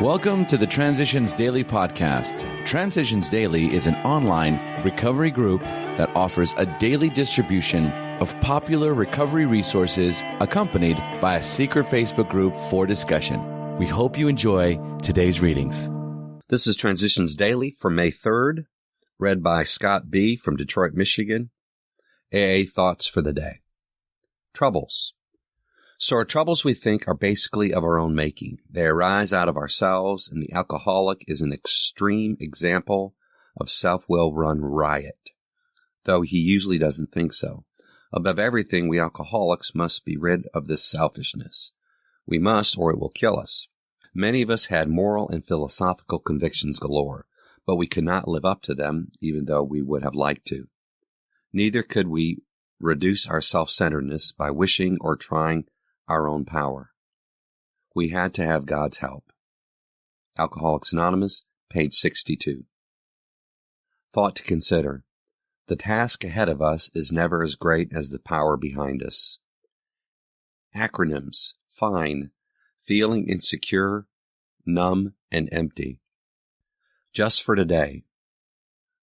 Welcome to the Transitions Daily podcast. Transitions Daily is an online recovery group that offers a daily distribution of popular recovery resources accompanied by a secret Facebook group for discussion. We hope you enjoy today's readings. This is Transitions Daily for May 3rd, read by Scott B. from Detroit, Michigan. AA Thoughts for the Day. Troubles. So our troubles, we think, are basically of our own making. They arise out of ourselves, and the alcoholic is an extreme example of self-will run riot, though he usually doesn't think so. Above everything, we alcoholics must be rid of this selfishness. We must, or it will kill us. Many of us had moral and philosophical convictions galore, but we could not live up to them, even though we would have liked to. Neither could we reduce our self-centeredness by wishing or trying our own power. We had to have God's help. Alcoholics Anonymous, page 62. Thought to consider. The task ahead of us is never as great as the power behind us. Acronyms. Fine. Feeling insecure, numb, and empty. Just for today.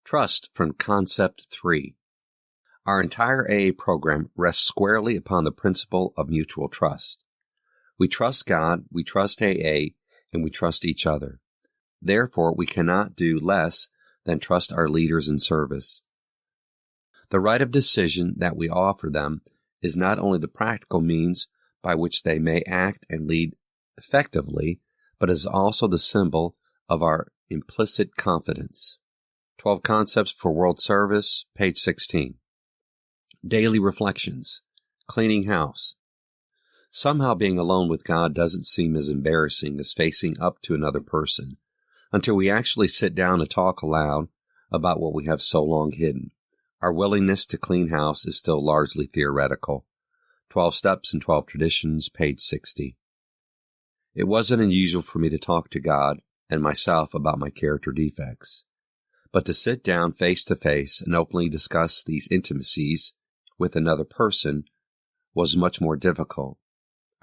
Trust from Concept 3. Our entire AA program rests squarely upon the principle of mutual trust. We trust God, we trust AA, and we trust each other. Therefore, we cannot do less than trust our leaders in service. The right of decision that we offer them is not only the practical means by which they may act and lead effectively, but is also the symbol of our implicit confidence. 12 Concepts for World Service, page 16. Daily reflections. Cleaning house. Somehow being alone with God doesn't seem as embarrassing as facing up to another person until we actually sit down and talk aloud about what we have so long hidden. Our willingness to clean house is still largely theoretical. 12 Steps and 12 Traditions, page 60. It wasn't unusual for me to talk to God and myself about my character defects, but to sit down face to face and openly discuss these intimacies with another person was much more difficult.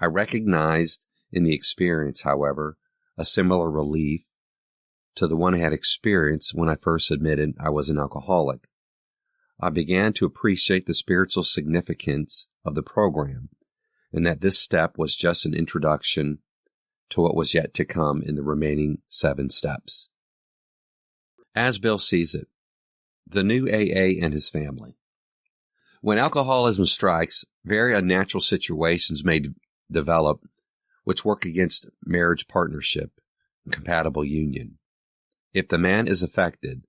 I recognized in the experience, however, a similar relief to the one I had experienced when I first admitted I was an alcoholic. I began to appreciate the spiritual significance of the program, and that this step was just an introduction to what was yet to come in the remaining 7 steps. As Bill sees it, the new AA and his family. When alcoholism strikes, very unnatural situations may develop which work against marriage partnership and compatible union. If the man is affected,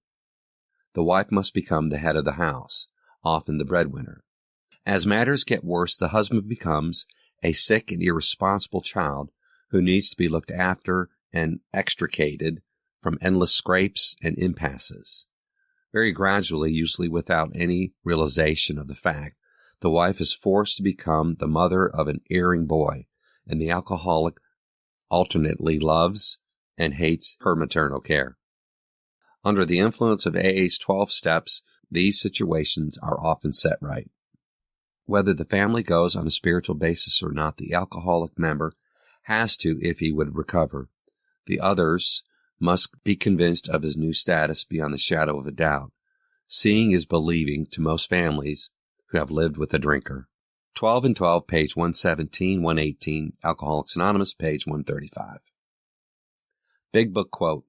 the wife must become the head of the house, often the breadwinner. As matters get worse, the husband becomes a sick and irresponsible child who needs to be looked after and extricated from endless scrapes and impasses. Very gradually, usually without any realization of the fact, the wife is forced to become the mother of an erring boy, and the alcoholic alternately loves and hates her maternal care. Under the influence of AA's 12 steps, these situations are often set right. Whether the family goes on a spiritual basis or not, the alcoholic member has to if he would recover. The others must be convinced of his new status beyond the shadow of a doubt. Seeing is believing to most families who have lived with a drinker. 12 and 12, page 117, 118, Alcoholics Anonymous, page 135. Big Book quote.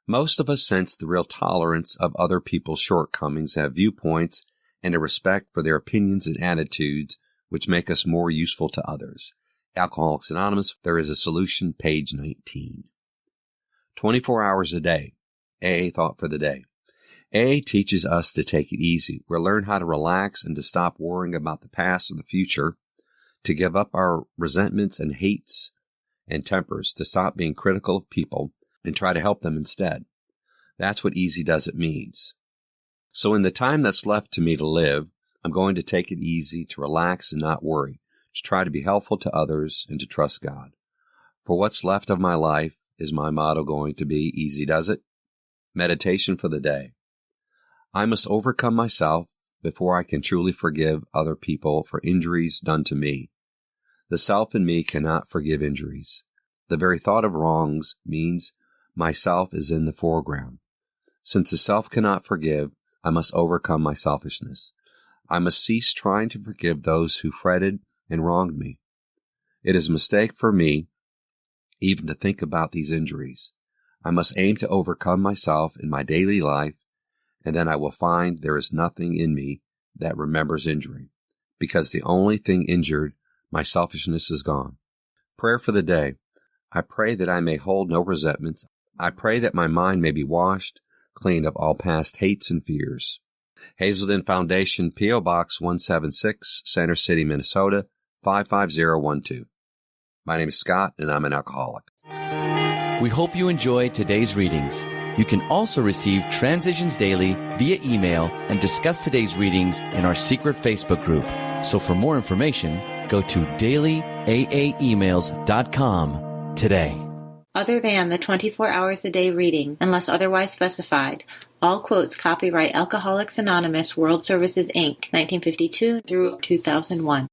Most of us sense the real tolerance of other people's shortcomings, have viewpoints, and a respect for their opinions and attitudes which make us more useful to others. Alcoholics Anonymous, There is a Solution, page 19. 24 hours a day. AA Thought for the Day. AA teaches us to take it easy. We'll learn how to relax and to stop worrying about the past or the future, to give up our resentments and hates and tempers, to stop being critical of people and try to help them instead. That's what easy does it means. So in the time that's left to me to live, I'm going to take it easy, to relax and not worry, to try to be helpful to others and to trust God. For what's left of my life, is my motto going to be, easy does it? Meditation for the day. I must overcome myself before I can truly forgive other people for injuries done to me. The self in me cannot forgive injuries. The very thought of wrongs means myself is in the foreground. Since the self cannot forgive, I must overcome my selfishness. I must cease trying to forgive those who fretted and wronged me. It is a mistake for me even to think about these injuries. I must aim to overcome myself in my daily life, and then I will find there is nothing in me that remembers injury, because the only thing injured, my selfishness, is gone. Prayer for the day. I pray that I may hold no resentments. I pray that my mind may be washed clean of all past hates and fears. Hazelden Foundation, P.O. Box 176, Center City, Minnesota, 55012. My name is Scott, and I'm an alcoholic. We hope you enjoyed today's readings. You can also receive Transitions Daily via email and discuss today's readings in our secret Facebook group. So for more information, go to dailyaaemails.com today. Other than the 24 hours a day reading, unless otherwise specified, all quotes copyright Alcoholics Anonymous World Services, Inc., 1952 through 2001.